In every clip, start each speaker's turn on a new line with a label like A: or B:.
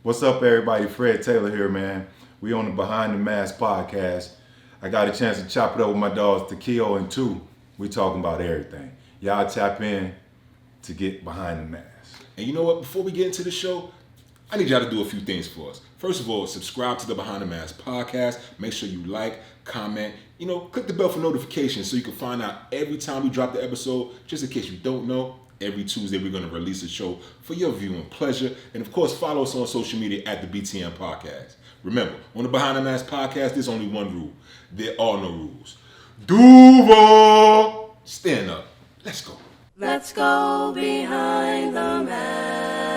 A: What's up, everybody? Fred Taylor here, man. We on the Behind the Mask podcast. I got a chance to chop it up with my dogs, Takeo and Tu. We talking about everything. Y'all tap in to get behind the mask.
B: And you know what? Before we get into the show, I need y'all to do a few things for us. First of all, subscribe to the Behind the Mask podcast. Make sure you like, comment, click the bell for notifications so you can find out every time we drop the episode. Just in case you don't know, every Tuesday we're going to release a show for your viewing pleasure. And of course, follow us on social media at the BTM Podcast. Remember, on the Behind the Mask podcast, there's only one rule. There are no rules. Duval! Stand up. Let's go.
C: Let's go behind the mask.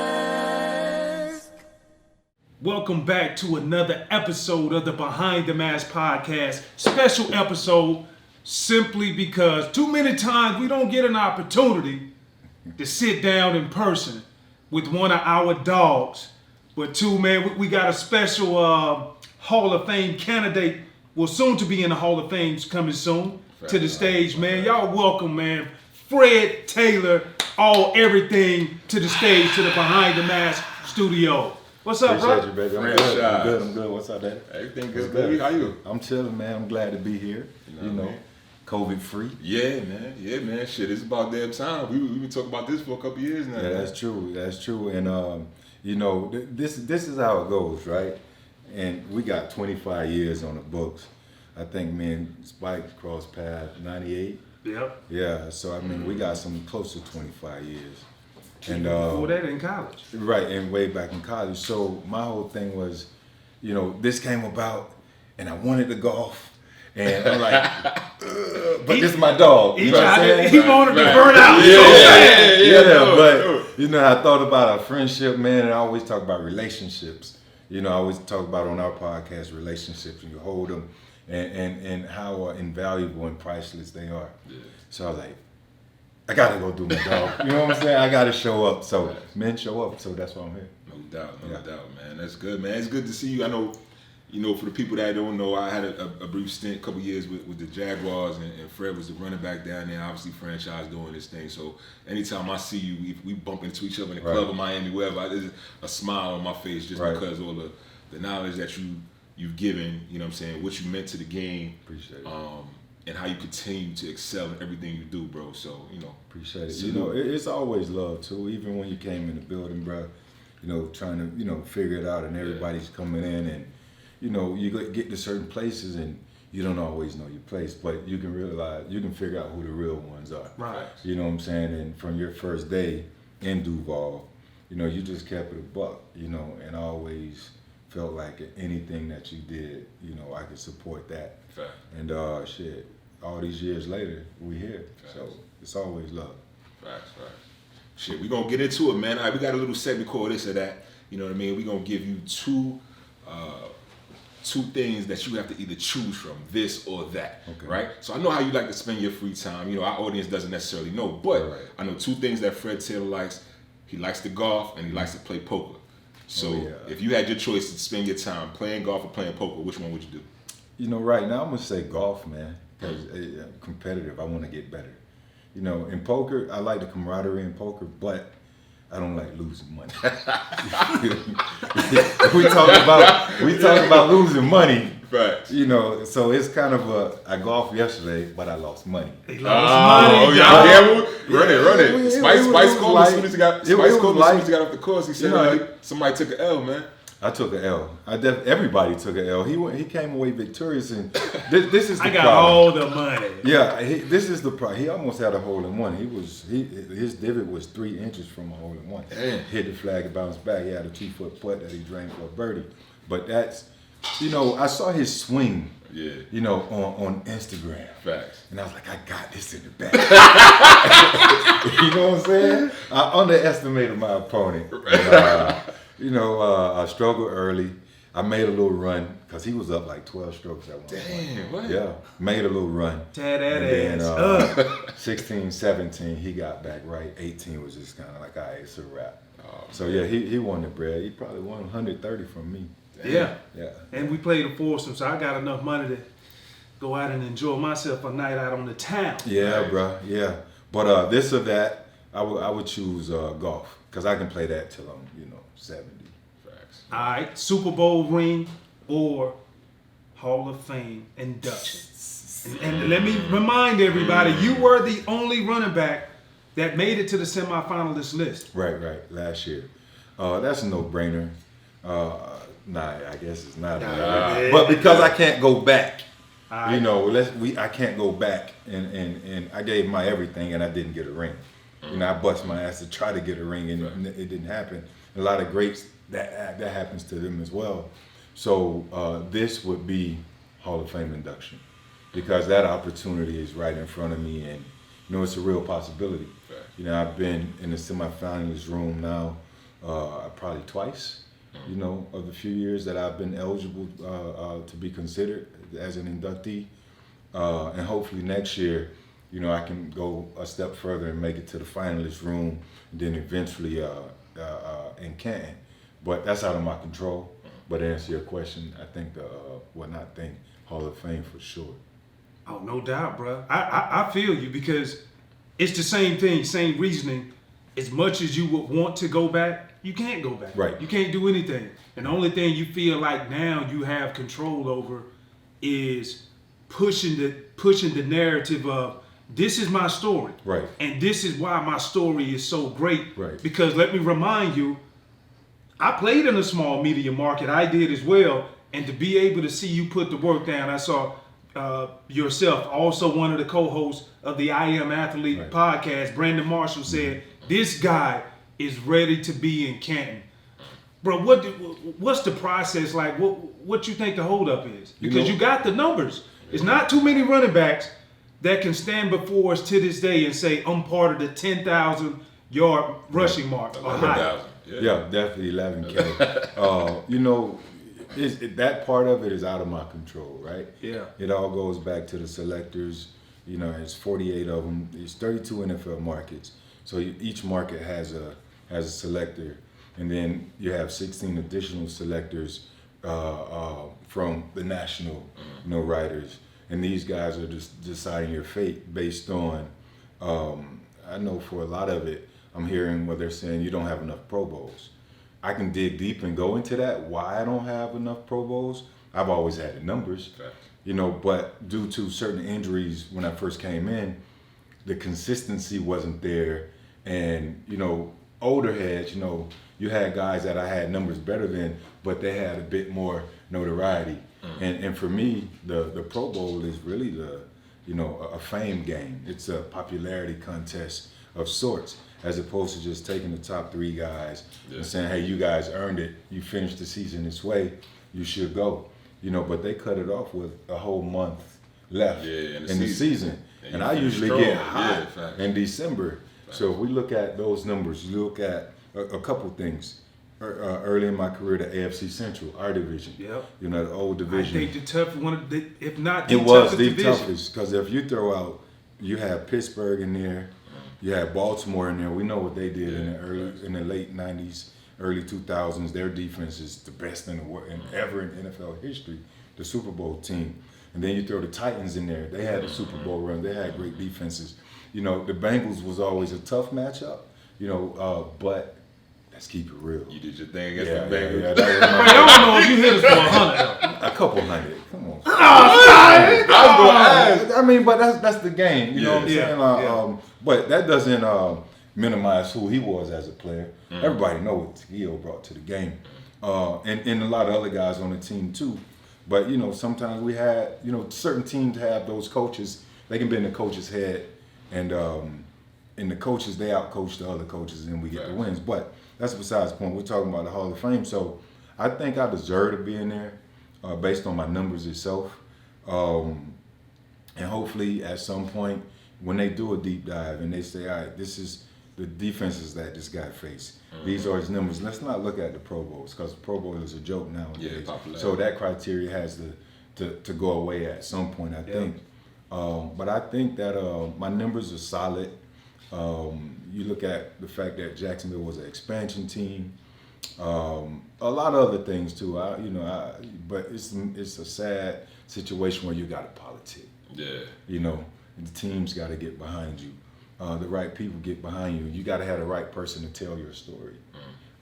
D: Welcome back to another episode of the Behind the Mask podcast. Special episode simply because too many times we don't get an opportunity to sit down in person with one of our dogs. But two, man, we got a special Hall of Fame candidate, well, soon to be in the Hall of Fame coming soon to the stage, man. Y'all welcome, man, Fred Taylor, everything to the stage, to the Behind the Mask studio. What's up, bro?
A: Appreciate you, baby. I'm good. What's up, Dad?
B: Everything good. How you?
A: I'm chilling, man. I'm glad to be here. COVID free.
B: Yeah, man. Shit, it's about damn time. We've been talking about this for a couple years now.
A: Yeah,
B: man.
A: that's true. And this is how it goes, right? And we got 25 years on the books. I think me and Spikes crossed paths 98.
D: Yep.
A: Yeah, so I mean, we got some close to 25 years. And
D: before that in college.
A: Right, and way back in college. So my whole thing was, this came about, and I wanted to golf. And I'm like, but this is my dog.
D: He wanted to burn out.
A: But I thought about our friendship, man, and I always talk about relationships. I always talk about on our podcast relationships, and you hold them, and how invaluable and priceless they are. Yeah. So I was like, I gotta go do my dog. You know what I'm saying? I gotta show up. So men show up. So that's why I'm here.
B: No doubt, man. That's good, man. It's good to see you. I know. For the people that don't know, I had a brief stint, a couple years with the Jaguars, and Fred was the running back down there, obviously franchise doing this thing. So anytime I see you, if we bump into each other in the club in Miami, wherever, there's a smile on my face just because all the knowledge that you've given, what you meant to the game.
A: Appreciate it.
B: And how you continue to excel in everything you do, bro. So,
A: Appreciate it. It's always love, too. Even when you came in the building, bro, trying to, figure it out, and everybody's coming in, and you get to certain places and you don't always know your place, but you can figure out who the real ones are.
D: Right.
A: You know what I'm saying? And from your first day in Duval, you just kept it a buck, and I always felt like anything that you did, I could support that.
B: Fact.
A: And shit, all these years later, we here.
B: Facts.
A: So it's always love.
B: Facts. Shit, we gonna get into it, man. All right, we got a little segment called this or that. You know what I mean? We gonna give you two things that you have to either choose from, this or that, right? So I know how you like to spend your free time. Our audience doesn't necessarily know, but I know two things that Fred Taylor likes. He likes to golf and he likes to play poker. So if you had your choice to spend your time playing golf or playing poker, which one would you do?
A: Right now I'm gonna say golf, man, because I'm competitive. I want to get better. In poker, I like the camaraderie in poker, but I don't like losing money. we talk about losing money.
B: Right.
A: So it's kind of I golfed yesterday, but I lost money.
D: He lost money.
B: Oh, yeah. Run it. Spice called me as soon as he got off the course. He said somebody took an L, man.
A: I took an L. Everybody took an L. He came away victorious, and this is the problem.
D: I got all the money.
A: Yeah, this is the problem. He almost had a hole in one. His divot was 3 inches from a hole in one.
B: Damn.
A: Hit the flag and bounced back. He had a 2-foot putt that he drained for a birdie. But that's, I saw his swing.
B: Yeah.
A: On Instagram.
B: Facts.
A: And I was like, I got this in the bag. You know what I'm saying? I underestimated my opponent. And, I struggled early. I made a little run because he was up like 12 strokes at one point.
B: Damn, what?
A: Yeah, made a little run.
D: Tear that
A: and
D: ass
A: then,
D: up.
A: 16, 17, he got back right. 18 was just kind of like, all right, it's a wrap.
B: Oh,
A: so yeah, he won the bread. He probably won 130 from me.
D: Yeah.
A: Yeah.
D: And we played a foursome, so I got enough money to go out and enjoy myself a night out on the town.
A: Yeah,
B: Right.
A: bro. Yeah. But this or that, I would choose golf because I can play that till I'm 70.
B: Facts.
D: All right, Super Bowl ring or Hall of Fame induction. And let me remind everybody, you were the only running back that made it to the semifinalist list.
A: Right, last year. That's a no-brainer. I guess it's not. But because I can't go back, I can't go back, and I gave my everything, and I didn't get a ring. I bust my ass to try to get a ring, and it didn't happen. A lot of greats that happens to them as well. So this would be Hall of Fame induction, because that opportunity is right in front of me, and it's a real possibility. Right. I've been in the semifinalist room now probably twice. Of the few years that I've been eligible to be considered as an inductee, and hopefully next year, I can go a step further and make it to the finalist room, and then eventually in Canton. But that's out of my control. But to answer your question, I think Hall of Fame for sure.
D: Oh, no doubt, bro. I feel you, because it's the same thing, same reasoning. As much as you would want to go back, you can't go back.
A: Right.
D: You can't do anything. And the only thing you feel like now you have control over is pushing the narrative of, this is my story.
A: Right.
D: And this is why my story is so great.
A: Right.
D: Because let me remind you, I played in a small media market. I did as well. And to be able to see you put the work down, I saw yourself, also one of the co-hosts of the I Am Athlete podcast, Brandon Marshall, said, this guy is ready to be in Canton. Bro, what's the process like? What you think the holdup is? Because you got the numbers. It's not too many running backs that can stand before us to this day and say, I'm part of the 10,000 yard rushing mark.
B: 11,000.
A: Yeah, definitely 11K. That part of it is out of my control, right?
D: Yeah.
A: It all goes back to the selectors. It's 48 of them. There's 32 NFL markets. So each market has a selector, and then you have 16 additional selectors from the national, writers. And these guys are just deciding your fate based on, I know for a lot of it, I'm hearing what they're saying, you don't have enough Pro Bowls. I can dig deep and go into that, why I don't have enough Pro Bowls. I've always had the numbers, but due to certain injuries when I first came in, the consistency wasn't there. And, older heads, you had guys that I had numbers better than, but they had a bit more notoriety. And for me, the Pro Bowl is really a fame game. It's a popularity contest of sorts, as opposed to just taking the top 3 guys and saying, hey, you guys earned it. You finished the season this way. You should go. But they cut it off with a whole month left in the season. And I usually get hot in December. So if we look at those numbers, you look at a couple things. Early in my career, the AFC Central, our division. Yep. The old division.
D: I think the tough one, if not the
A: toughest division. It was the toughest, because if you throw out, you have Pittsburgh in there, you have Baltimore in there. We know what they did in the late 90s, early 2000s. Their defense is the best in the world ever in NFL history, the Super Bowl team. And then you throw the Titans in there. They had the Super Bowl run. They had great defenses. The Bengals was always a tough matchup, but let's keep it real.
B: You did your thing against the Bengals.
D: Yeah, I don't know if you hit us for 100.
A: A couple hundred. Come on. But that's the game. You know what I'm saying? But that doesn't minimize who he was as a player. Everybody knows what Takeo brought to the game. And a lot of other guys on the team too. But, sometimes we had, certain teams have those coaches. They can be in the coach's head. And the coaches, they outcoach the other coaches, and we get the wins. But that's besides the point. We're talking about the Hall of Fame. So I think I deserve to be in there based on my numbers itself. And hopefully at some point when they do a deep dive and they say, all right, this is the defenses that this guy faced. These are his numbers. Let's not look at the Pro Bowls, because the Pro Bowl is a joke nowadays. So that criteria has to go away at some point, I think. But I think that my numbers are solid. You look at the fact that Jacksonville was an expansion team. A lot of other things too. But it's a sad situation where you got to politic. Yeah. The team's got to get behind you. The right people get behind you. You got to have the right person to tell your story,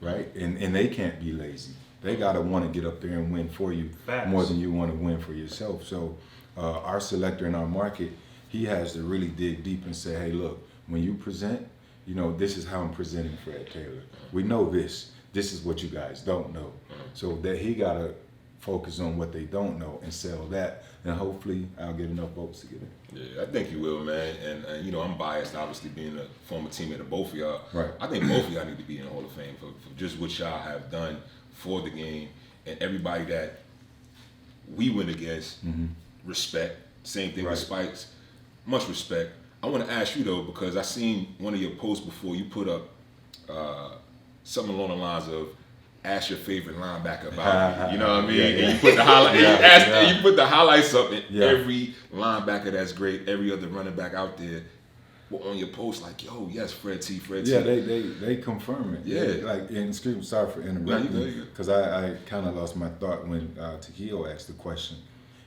A: right? And they can't be lazy. They got to want to get up there and win for you
D: Facts.
A: more than you want to win for yourself. So our selector in our market, he has to really dig deep and say, hey, look, when you present, this is how I'm presenting Fred Taylor. We know this. This is what you guys don't know. So that he got to focus on what they don't know and sell that. And hopefully I'll get enough votes to get in.
B: Yeah, I think you will, man. And I'm biased, obviously, being a former teammate of both of y'all.
A: Right.
B: I think both of y'all need to be in the Hall of Fame for just what y'all have done for the game, and everybody that we went against, respect. Same thing with Spikes. Much respect. I want to ask you, though, because I seen one of your posts before. You put up something along the lines of, ask your favorite linebacker about me. You know what I mean?
A: Yeah.
B: And you put the highlight. You put the highlights up, and every linebacker that's great, every other running back out there, were on your post like, yo, yes, Fred T.
A: Yeah, they confirm it.
B: Yeah.
A: Like, and excuse me, sorry for interrupting, because I kind of lost my thought when Takeo asked the question.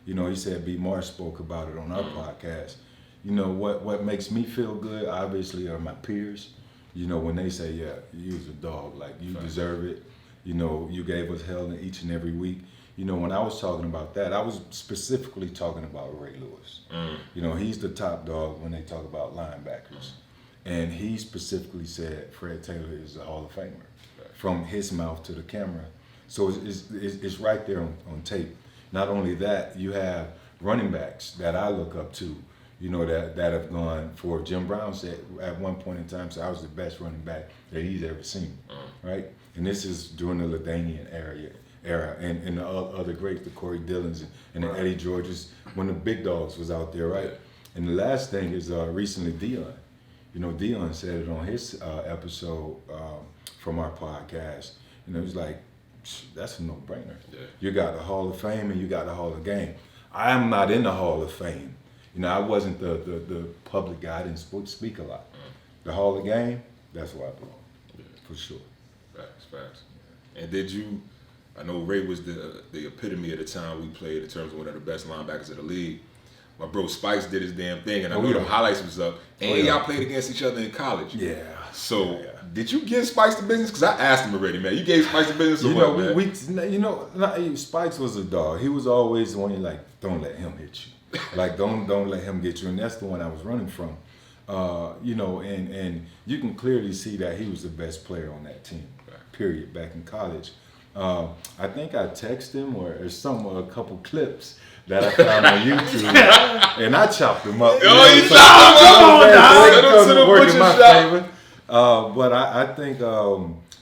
A: He said B. Marsh spoke about it on our podcast. What makes me feel good, obviously, are my peers. When they say, yeah, you was a dog, like, you deserve it. You gave us hell each and every week. When I was talking about that, I was specifically talking about Ray Lewis. He's the top dog when they talk about linebackers. And he specifically said Fred Taylor is a Hall of Famer from his mouth to the camera. So it's right there on tape. Not only that, you have running backs that I look up to, that have gone for. Jim Brown said at one point in time, I was the best running back that he's ever seen, right? And this is during the LaDainian era, and the other greats, the Corey Dillons and the Eddie Georges, when the big dogs was out there, right? And the last thing is recently Dion. Dion said it on his episode from our podcast. It was like, that's a no-brainer. Yeah. You got the Hall of Fame and you got the Hall of Game. I am not in the Hall of Fame. I wasn't the public guy. I didn't speak a lot. The Hall of Game, that's where I belong, for sure.
B: Facts. And did you? I know Ray was the epitome of the time we played in terms of one of the best linebackers of the league. My bro Spikes did his damn thing, and I know the highlights was up. And y'all played against each other in college.
A: Yeah.
B: So did you give Spikes the business? Because I asked him already, man. You gave Spikes the business, or what, man?
A: Spikes was a dog. He was always the one you like. Don't let him hit you. Like don't let him get you. And that's the one I was running from. And you can clearly see that he was the best player on that team. Period. Back in college. I think I texted him or a couple clips that I found on YouTube, and I chopped him up.
B: Oh, you chopped him up!
A: But I think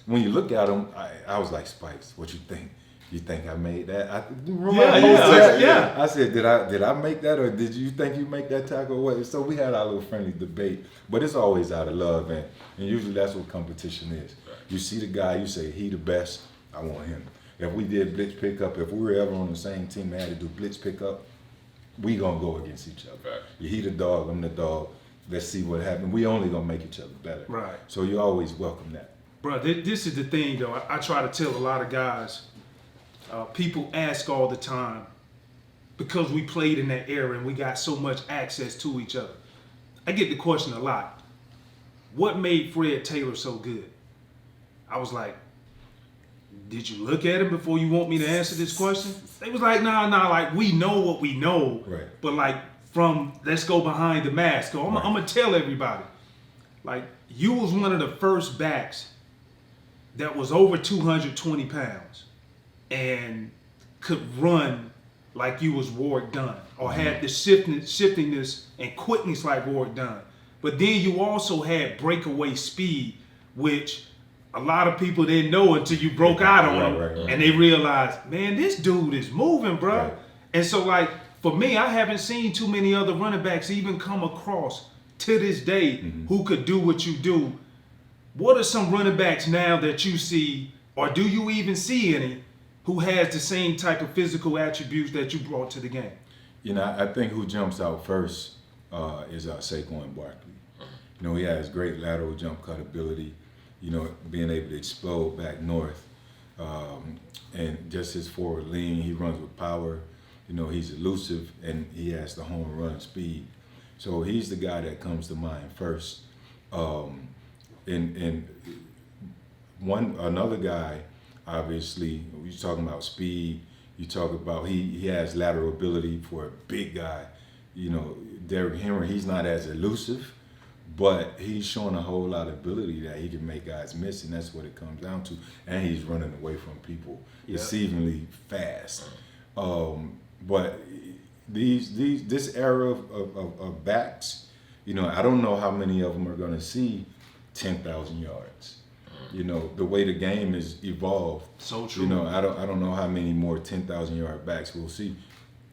A: when you look at him, I was like, Spikes, what you think? You think I made that? I said, did I make that, or did you think you make that tackle? Or what? So we had our little friendly debate, but it's always out of love, and usually that's what competition is. You see the guy, you say he the best. I want him. If we did blitz pickup, if we were ever on the same team and had to do blitz pickup, we gonna go against each other.
B: Right.
A: He the dog, I'm the dog. Let's see what happens. We only gonna make each other better.
D: Right.
A: So you always welcome that.
D: Bro, this is the thing though. I try to tell a lot of guys. People ask all the time because we played in that era and we got so much access to each other. I get the question a lot. What made Fred Taylor so good? I was like, did you look at him before you want me to answer this question? They was like, nah, like we know what we know.
A: Right.
D: But like let's go behind the mask. I'm gonna tell everybody. Like, you was one of the first backs that was over 220 pounds and could run like you was Warwick Dunn, or had the shiftiness and quickness like Warwick Dunn. But then you also had breakaway speed, which a lot of people didn't know until you broke out on them, and they realized, man, this dude is moving, bro. Right. And so, like, for me, I haven't seen too many other running backs even come across to this day who could do what you do. What are some running backs now that you see, or do you even see any, who has the same type of physical attributes that you brought to the game?
A: I think who jumps out first is Saquon Barkley. He has great lateral jump cut ability, being able to explode back north, and just his forward lean. He runs with power. He's elusive, and he has the home run speed. So he's the guy that comes to mind first. And another guy Obviously, you're talking about speed. You talk about he has lateral ability for a big guy. You know, Derrick Henry, he's not as elusive, but he's showing a whole lot of ability that he can make guys miss, and that's what it comes down to. And he's running away from people deceivingly fast. But this era of backs, you know, I don't know how many of them are going to see 10,000 yards. You know, the way the game is evolved.
D: So true.
A: You know, I don't know how many more 10,000 yard backs we'll see.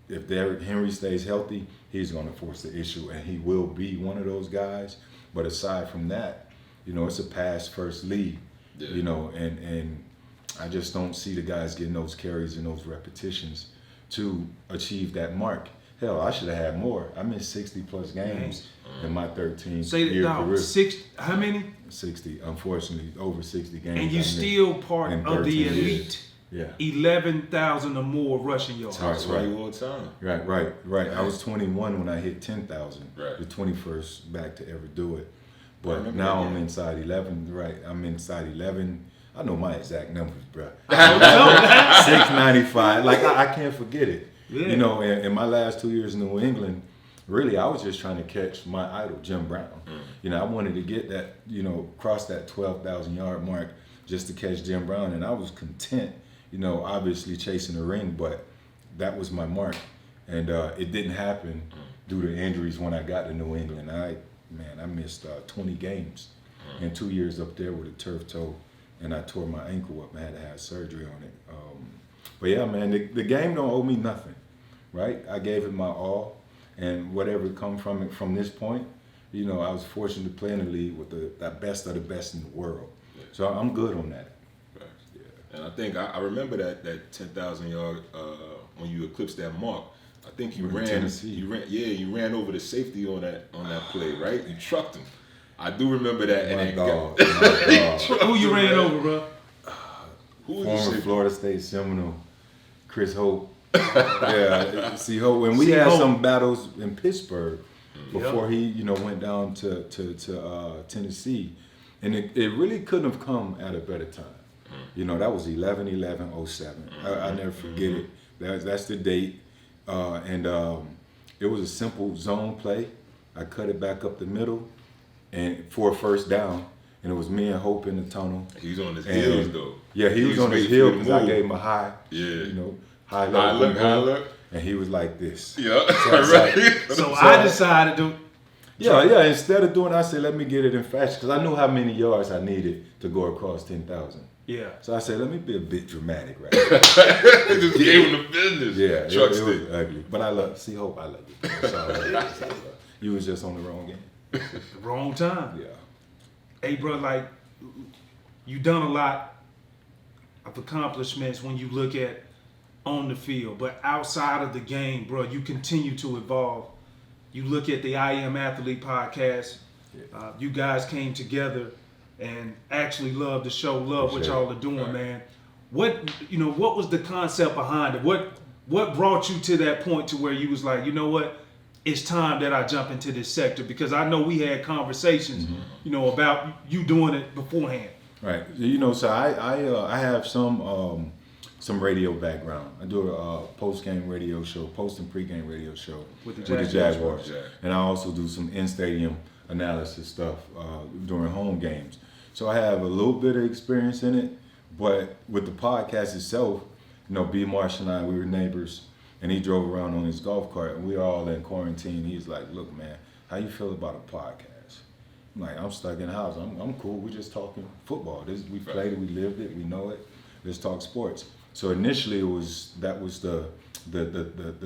A: If Derrick Henry stays healthy, he's going to force the issue, and he will be one of those guys. But aside from that, you know, it's a pass first league. Yeah. You know, and I just don't see the guys getting those carries and those repetitions to achieve that mark. Hell, I should have had more. I missed 60 plus games in my 13-year career.
D: How many?
A: 60, unfortunately, over 60 games.
D: And you still part of the elite.
A: Yeah.
D: 11,000 or more rushing yards.
B: That's right. All the time.
A: Right. I was 21 when I hit 10,000.
B: Right.
A: The 21st back to ever do it. But now I'm inside 11. Right. I'm inside 11. I know my exact numbers, bro. 695. Like I can't forget it. Yeah. You know, in my last 2 years in New England, really, I was just trying to catch my idol, Jim Brown. You know, I wanted to get that, you know, cross that 12,000 yard mark just to catch Jim Brown, and I was content, you know, obviously chasing the ring, but that was my mark, and it didn't happen due to injuries when I got to New England. I missed 20 games in 2 years up there with a turf toe, and I tore my ankle up and had to have surgery on it. But yeah, man, the game don't owe me nothing, right? I gave it my all, and whatever come from it from this point, you know, I was fortunate to play in the league with the best of the best in the world. Yeah. So I'm good on that.
B: Right. Yeah. And I think I remember that 10,000 yard when you eclipsed that mark. I think you ran over the safety on that play, right? You trucked him. I do remember that.
A: My dog.
D: Who you ran over, bro?
A: Former Florida State Seminole, Chris Hope. Yeah, see Hope. When we had some battles in Pittsburgh before he, you know, went down to Tennessee, and it really couldn't have come at a better time. You know, that was 11/11/07. I never forget it. That's the date, and it was a simple zone play. I cut it back up the middle, and for a first down. And it was me and Hope in the tunnel.
B: He was on his heels, though.
A: Yeah, he was on his heels because I gave him a high. Yeah. You know, high look. And he was like this.
B: Yeah.
D: So I decided to.
A: Yeah. Instead of doing, I said, let me get it in fashion because I knew how many yards I needed to go across 10,000.
D: Yeah.
A: So I said, let me be a bit dramatic, right?
B: Just gave him the business.
A: Yeah. It was ugly, but I love. See, Hope, I love you. You was just on the wrong game.
D: The wrong time.
A: Yeah.
D: Hey, bro, like, you done a lot of accomplishments when you look at on the field, but outside of the game, bro, you continue to evolve. You look at the I Am Athlete podcast. You guys came together and actually love the show, love what y'all are doing, man. What was the concept behind it? What brought you to that point to where you was like, you know what? It's time that I jump into this sector because I know we had conversations, you know, about you doing it beforehand.
A: Right. You know, so I have some radio background. I do a post-game radio show, post and pre-game radio show with the Jaguars. And I also do some in-stadium analysis stuff during home games. So I have a little bit of experience in it, but with the podcast itself, you know, B. Marsh and I, we were neighbors. And he drove around on his golf cart, and we were all in quarantine. He's like, look, man, how you feel about a podcast? I'm like, I'm stuck in the house. I'm cool. We're just talking football. We played it, we lived it, we know it. Let's talk sports. So initially, that was the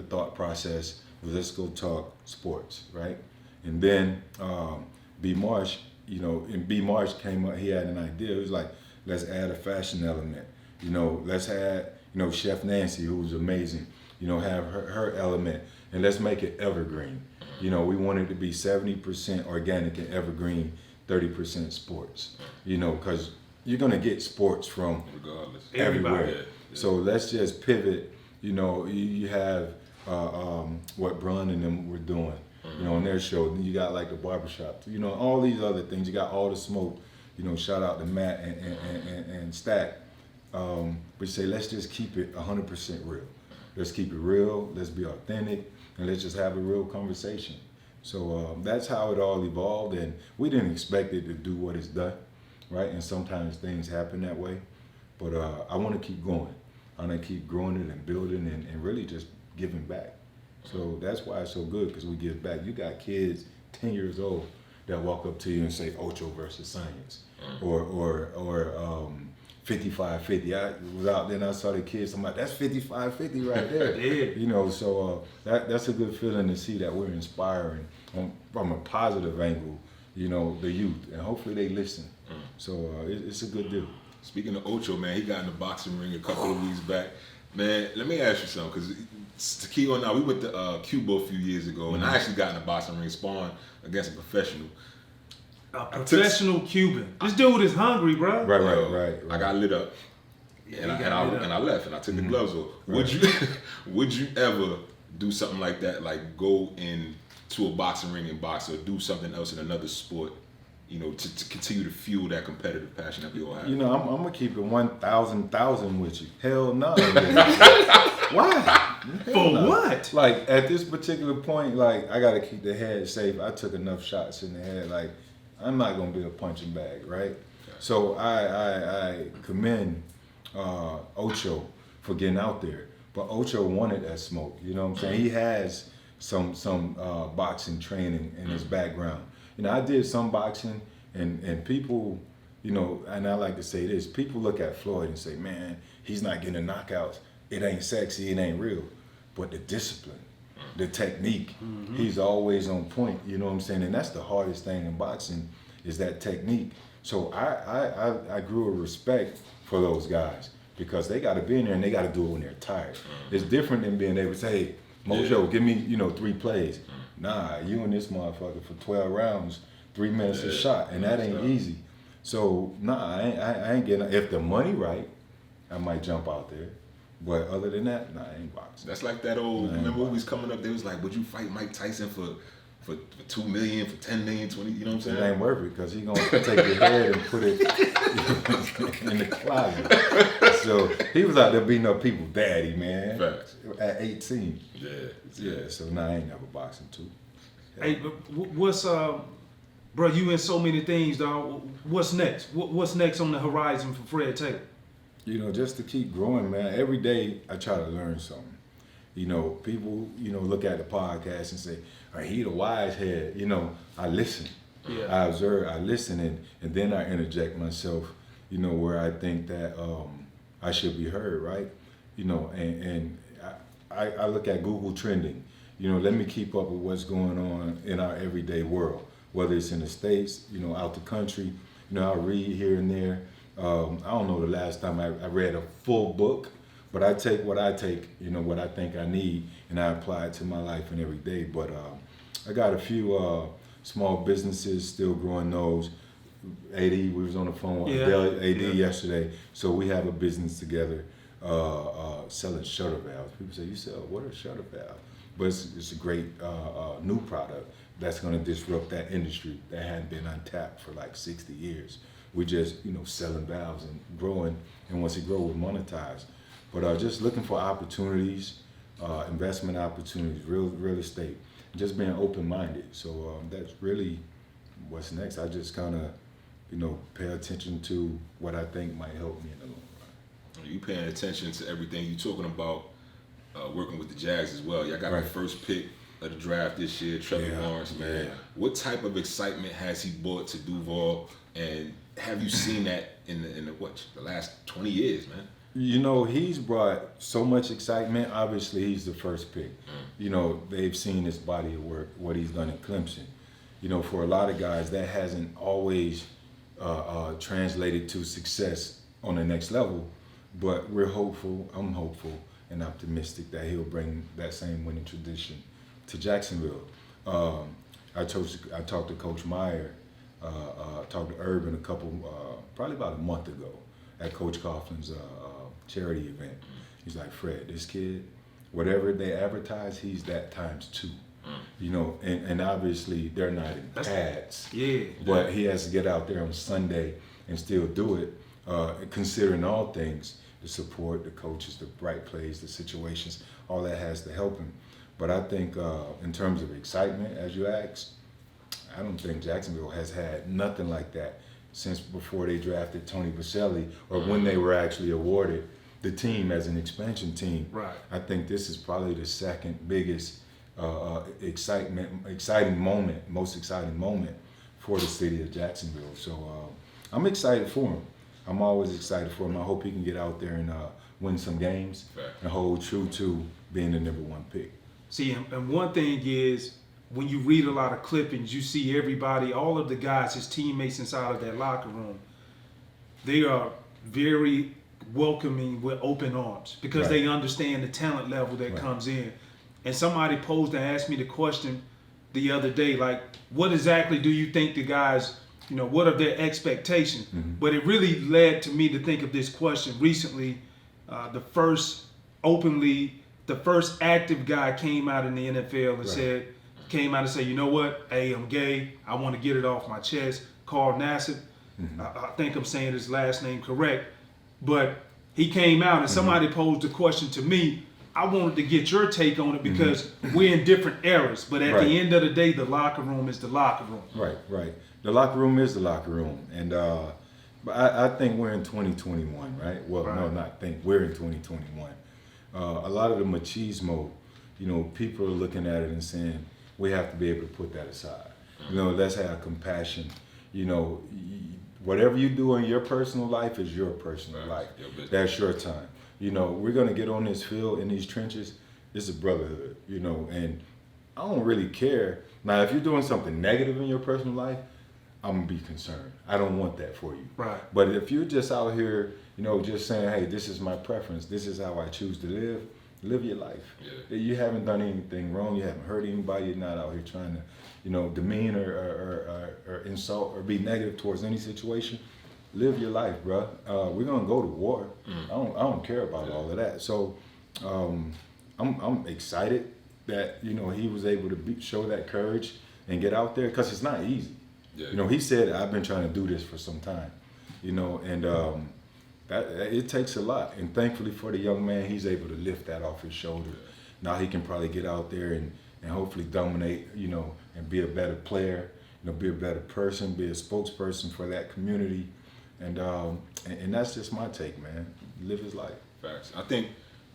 A: thought process. Let's go talk sports, right? And then B. Marsh, you know, and B. Marsh came up, he had an idea. It was like, let's add a fashion element. You know, let's add, you know, Chef Nancy, who was amazing. You know, have her element, and let's make it evergreen. You know, we want it to be 70% organic and evergreen, 30% sports. You know, because you're gonna get sports from everywhere. Yeah. So let's just pivot. You know, you have what Brun and them were doing. You know, on their show. Then you got like the barbershop. You know, all these other things. You got All the Smoke. You know, shout out to Matt and Stack. We say, let's just keep it 100% real. Let's keep it real. Let's be authentic, and let's just have a real conversation. So that's how it all evolved, and we didn't expect it to do what it's done, right? And sometimes things happen that way, but I want to keep going. I want to keep growing it and building and really just giving back. So that's why it's so good, because we give back. You got kids 10 years old that walk up to you and say Ocho versus Science, or 55-50. I was out there and I saw the kids. I'm like, that's 55-50 right there.
D: Yeah.
A: You know, so that's a good feeling to see that we're inspiring from a positive angle, you know, the youth, and hopefully they listen. So it's a good deal.
B: Speaking of Ocho, man, he got in the boxing ring a couple of weeks back. Man, let me ask you something, because Takeo and I, we went to Cuba a few years ago, and I actually got in the boxing ring sparring against a professional.
D: A professional Cuban. This dude is hungry, bro.
A: Right.
B: I got lit up, and I left, and I took the gloves off. Would you ever do something like that, like go into a boxing ring and box, or do something else in another sport, you know, to continue to fuel that competitive passion that we all have?
A: You know, I'm gonna keep it 1,000 with you. Hell no. Why?
D: For what?
A: Like at this particular point, like I gotta keep the head safe. I took enough shots in the head. Like I'm not gonna be a punching bag, right? Okay. So I commend Ocho for getting out there, but Ocho wanted that smoke. You know what I'm saying? He has some boxing training in his background. You know, I did some boxing, and people, you know, and I like to say this: people look at Floyd and say, "Man, he's not getting knockouts. It ain't sexy. It ain't real." But the discipline, the technique, he's always on point. You know what I'm saying? And that's the hardest thing in boxing, is that technique. So I grew a respect for those guys, because they got to be in there and they got to do it when they're tired. It's different than being able to say, "Hey, Mojo, give me 3 plays." Nah, you and this motherfucker for 12 rounds, 3 minutes a shot, and that ain't easy. So nah, I ain't getting. If the money right, I might jump out there. But other than that, nah, I ain't boxing.
B: That's like that old. Remember when we was coming up? They was like, "Would you fight Mike Tyson for $2 million, for $10 million, 20?" You know what I'm saying?
A: It ain't worth it, because he gonna take your head and put it in the closet. So he was out there beating up people's daddy, man.
B: Facts.
A: At 18.
B: Yeah.
A: So nah, I ain't never boxing too.
D: Hey, what's bro? You in so many things, dog. What's next? What's next on the horizon for Fred Taylor?
A: You know, just to keep growing, man. Every day I try to learn something. You know, people, you know, look at the podcast and say, "Oh, he the wise head." You know, I listen.
D: Yeah.
A: I observe, I listen, and then I interject myself, you know, where I think that I should be heard, right? You know, and I look at Google trending. You know, let me keep up with what's going on in our everyday world, whether it's in the States, you know, out the country. You know, I read here and there. I don't know the last time I read a full book, but I take what I take, you know, what I think I need, and I apply it to my life and every day. But I got a few small businesses, still growing those. AD, we was on the phone with AD yesterday, so we have a business together selling shutter valves. People say, "You sell what are shutter valves?" But it's a great new product that's going to disrupt that industry that hadn't been untapped for like 60 years. We just, you know, selling valves and growing, and once it grow, we monetize. But just looking for opportunities, investment opportunities, real estate, just being open-minded. So that's really what's next. I just kind of, you know, pay attention to what I think might help me in the long run.
B: You paying attention to everything. You talking about working with the Jags as well. Y'all got the first pick of the draft this year, Trevor Lawrence, man. What type of excitement has he brought to Duval, and have you seen that in the last 20 years, man?
A: You know, he's brought so much excitement. Obviously, he's the first pick. You know, they've seen his body of work, what he's done in Clemson. You know, for a lot of guys, that hasn't always translated to success on the next level. But we're hopeful, I'm hopeful and optimistic that he'll bring that same winning tradition to Jacksonville. I talked to Coach Meyer, talked to Urban probably about a month ago at Coach Coughlin's charity event. He's like, "Fred, this kid, whatever they advertise, he's that times 2. You know, and obviously they're not in pads. But he has to get out there on Sunday and still do it, considering all things. the support, the coaches, the right plays, the situations, all that has to help him. But I think in terms of excitement, as you asked, I don't think Jacksonville has had nothing like that since before they drafted Tony Baselli or when they were actually awarded the team as an expansion team.
D: Right.
A: I think this is probably the second biggest exciting moment for the city of Jacksonville. So I'm excited for him. I'm always excited for him. I hope he can get out there and win some games and hold true to being the number one pick.
D: See, and one thing is, when you read a lot of clippings, you see everybody, all of the guys, his teammates inside of that locker room, they are very welcoming with open arms because they understand the talent level that comes in. And somebody posed and asked me the question the other day, like, what exactly do you think the guys, what are their expectations? Mm-hmm. But it really led to me to think of this question. Recently, the first active guy came out in the NFL and came out and said, you know what? Hey, I'm gay. I want to get it off my chest. Called Nassib. Mm-hmm. I think I'm saying his last name correct. But he came out and somebody posed the question to me. I wanted to get your take on it because we're in different eras. But at the end of the day, the locker room is the locker room.
A: Right. The locker room is the locker room. And but I think we're in 2021, right? Well, no, not think. We're in 2021. A lot of the machismo, people are looking at it and saying, we have to be able to put that aside. Let's have compassion. Whatever you do in your personal life is your personal life. That's your time. We're going to get on this field in these trenches. It's a brotherhood, and I don't really care. Now, if you're doing something negative in your personal life, I'm going to be concerned. I don't want that for you.
D: Right.
A: But if you're just out here, just saying, hey, this is my preference, this is how I choose to live your life. Yeah. You haven't done anything wrong. You haven't hurt anybody. You're not out here trying to, demean or insult or be negative towards any situation. Live your life, bro. We're gonna go to war. I don't care about all of that. So I'm excited that he was able to show that courage and get out there because it's not easy. Yeah. He said, I've been trying to do this for some time. And that it takes a lot. And thankfully for the young man, he's able to lift that off his shoulder. Now he can probably get out there and hopefully dominate, and be a better player, be a better person, be a spokesperson for that community. And that's just my take, man. Live his life.
B: Facts. I think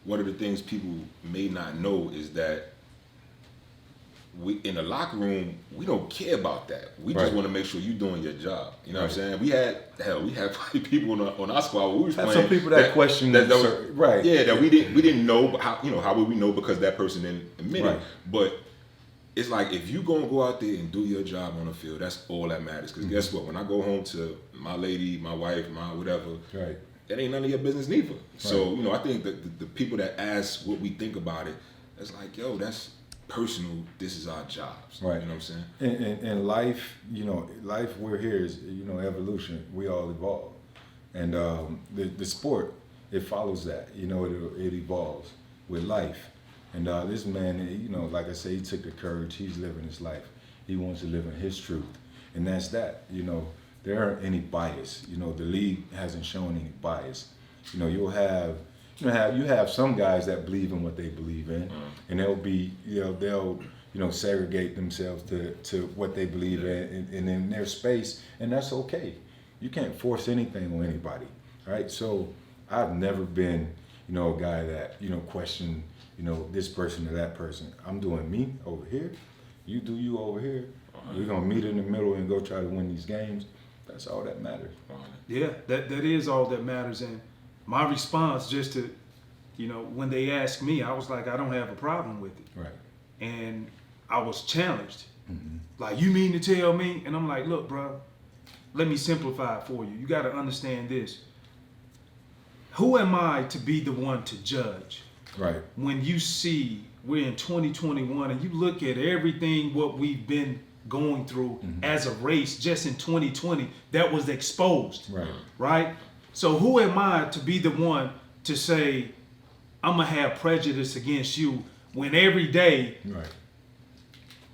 B: one of the things people may not know is that we in the locker room, we don't care about that. We just want to make sure you're doing your job. You know what I'm saying? We had probably people on our squad where we was playing.
A: Some people that question
B: that we didn't know how would we know because that person didn't admit it. But it's like if you gonna go out there and do your job on the field, that's all that matters. Because guess what? When I go home to my lady, my wife, my whatever, that ain't none of your business neither. So I think that the people that ask what we think about it, it's like, yo, that's personal. This is our jobs.
A: Right.
B: You know what I'm saying?
A: And life, life we're here is evolution. We all evolve, and the sport it follows that. It evolves with life. And this man, like I say, he took the courage. He's living his life. He wants to live in his truth, and that's that. There aren't any bias. The league hasn't shown any bias. You'll have you have some guys that believe in what they believe in, and they'll segregate themselves to what they believe in and in their space, and that's okay. You can't force anything on anybody, right? So I've never been, a guy that questioned, this person or that person. I'm doing me over here. You do you over here. We're gonna meet in the middle and go try to win these games. That's all that matters.
D: Yeah, that is all that matters. And my response just to, when they asked me, I was like, I don't have a problem with it.
A: Right.
D: And I was challenged. Mm-hmm. Like, you mean to tell me? And I'm like, look, bro, let me simplify it for you. You got to understand this. Who am I to be the one to judge?
A: Right.
D: When you see we're in 2021 and you look at everything what we've been going through as a race just in 2020 that was exposed. Right? So who am I to be the one to say I'm going to have prejudice against you when every day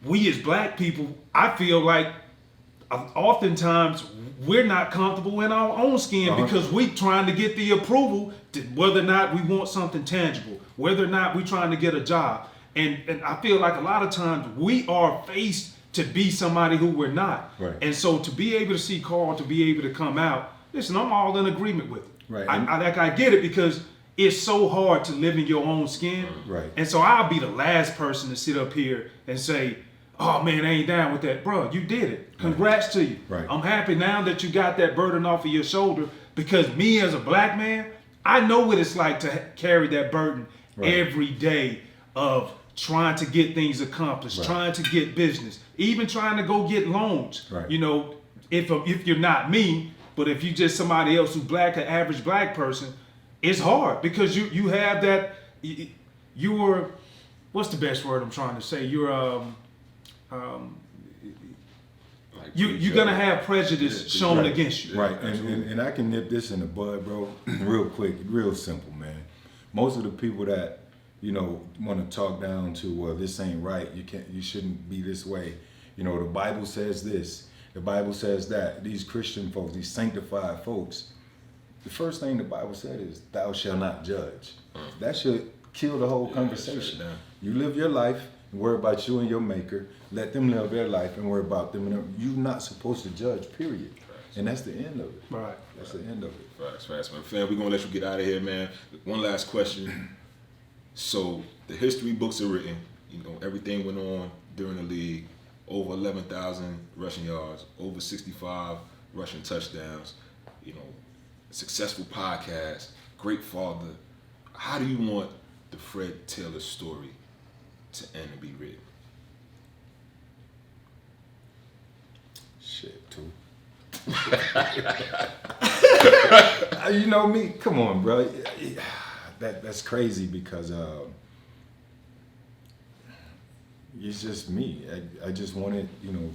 D: we as black people, I feel like oftentimes we're not comfortable in our own skin because we trying to get the approval to whether or not we want something tangible, whether or not we trying to get a job. And I feel like a lot of times we are faced to be somebody who we're not.
A: Right.
D: And so to be able to see Carl, to be able to come out, listen, I'm all in agreement with it.
A: Right.
D: I get it because it's so hard to live in your own skin.
A: Right.
D: And so I'll be the last person to sit up here and say, oh man, I ain't down with that. Bro, you did it. Congrats to you.
A: Right.
D: I'm happy now that you got that burden off of your shoulder because me as a black man, I know what it's like to carry that burden every day of trying to get things accomplished, trying to get business, even trying to go get loans.
A: Right.
D: You know, if you're not me, but if you just somebody else who's black, an average black person, it's hard because you have that, you're, what's the best word I'm trying to say? You're, you're gonna have prejudice shown against you.
A: Right, and I can nip this in the bud, bro, real quick, real simple, man. Most of the people that, you know, want to talk down to, well, this ain't right, you shouldn't be this way. You know, the Bible says this, the Bible says that. These Christian folks, these sanctified folks, the first thing the Bible said is, thou shalt not judge. That should kill the whole conversation. You live your life and worry about you and your maker. Let them live their life and worry about them. And you're not supposed to judge, period. And that's the end of it.
D: Right.
A: That's the end of it.
B: Facts, man. Fam, we're going to let you get out of here, man. One last question. So, the history books are written. You know, everything went on during the league. Over 11,000 rushing yards. Over 65 rushing touchdowns. You know, successful podcast. Great father. How do you want the Fred Taylor story to end and be written?
A: Shit, too. You know me. Come on, bro. That's crazy because it's just me. I just wanted, you know,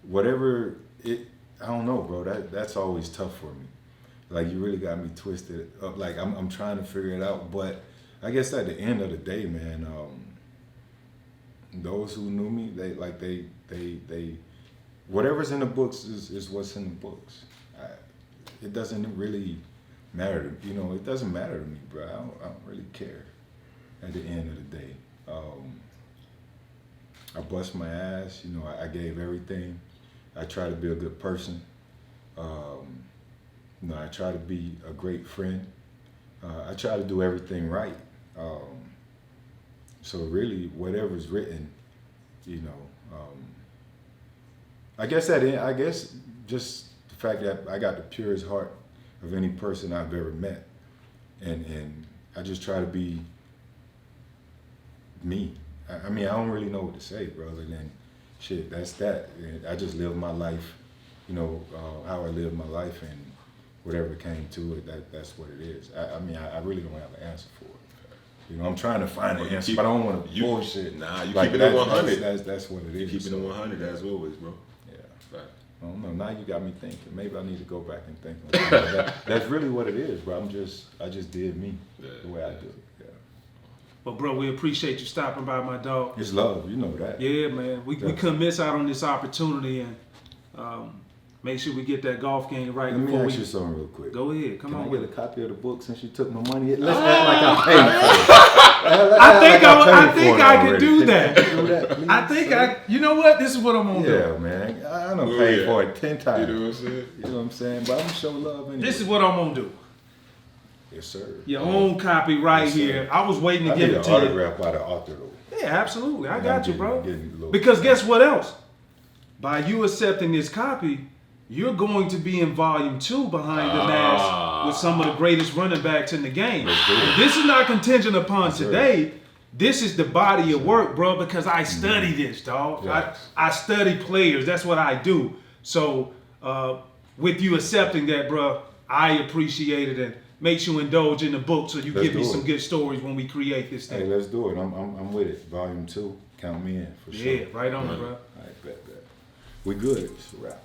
A: whatever it. I don't know, bro. That's always tough for me. Like you really got me twisted up. Like I'm trying to figure it out, but I guess at the end of the day, man, those who knew me, they whatever's in the books is what's in the books. It doesn't really matter. You know, it doesn't matter to me, bro. I don't really care. At the end of the day, I bust my ass. You know, I gave everything. I try to be a good person. You know, I try to be a great friend. I try to do everything right. So really, whatever's written, you know, I guess just the fact that I got the purest heart of any person I've ever met, and I just try to be me. I mean, I don't really know what to say, bro, other than shit. That's that. I just live my life, you know, how I live my life, and whatever came to it, that's what it is. I mean, I really don't have an answer for it. You know, I'm trying to find an answer, but I don't want to bullshit.
B: Nah, you
A: like,
B: keep it at 100.
A: That's what it is.
B: You keep it at 100 as always, bro.
A: Yeah.
B: Fact.
A: I don't know. Now you got me thinking. Maybe I need to go back and think. Like that. That's really what it is, bro. I just did me the way I do it. Yeah.
D: Well, bro, we appreciate you stopping by, my dog.
A: It's love, you know that.
D: Yeah, man. We couldn't miss out on this opportunity, and make sure we get that golf game right
A: Let me
D: before
A: ask you something real quick.
D: Go ahead. Come
A: Can
D: on
A: I
D: with
A: get
D: it.
A: a copy of the book since you took my money? Let's act like I paid for it.
D: I think I could do that.
A: Do that, please?
D: I think you know what? This is what I'm gonna do.
A: Yeah, man. I done paid for it 10 times.
B: You know what I'm saying?
A: You know what I'm saying? But I'm going to show love anyway.
D: This is what I'm gonna do.
A: Yes, sir.
D: Your own copy right here. I was waiting to give it to you.
A: Autograph by the author, though.
D: Yeah, absolutely. I
A: Yeah,
D: got
A: I'm
D: you, bro.
A: getting a little-
D: Because guess what else? By you accepting this copy, you're going to be in volume 2 behind the mask with some of the greatest running backs in the game. And this is not contingent upon today. This is the body of work, bro, because I study this, dog.
A: Yes.
D: I study players. That's what I do. So with you accepting that, bro, I appreciate it, and makes you indulge in the book so you
A: Let's
D: give me
A: do
D: some
A: it.
D: good stories when we create this
A: Hey,
D: thing.
A: let's do it. I'm with it. Volume 2. Count me in for sure.
D: Yeah, right on, bro.
A: All right, bet. We good. It's a wrap.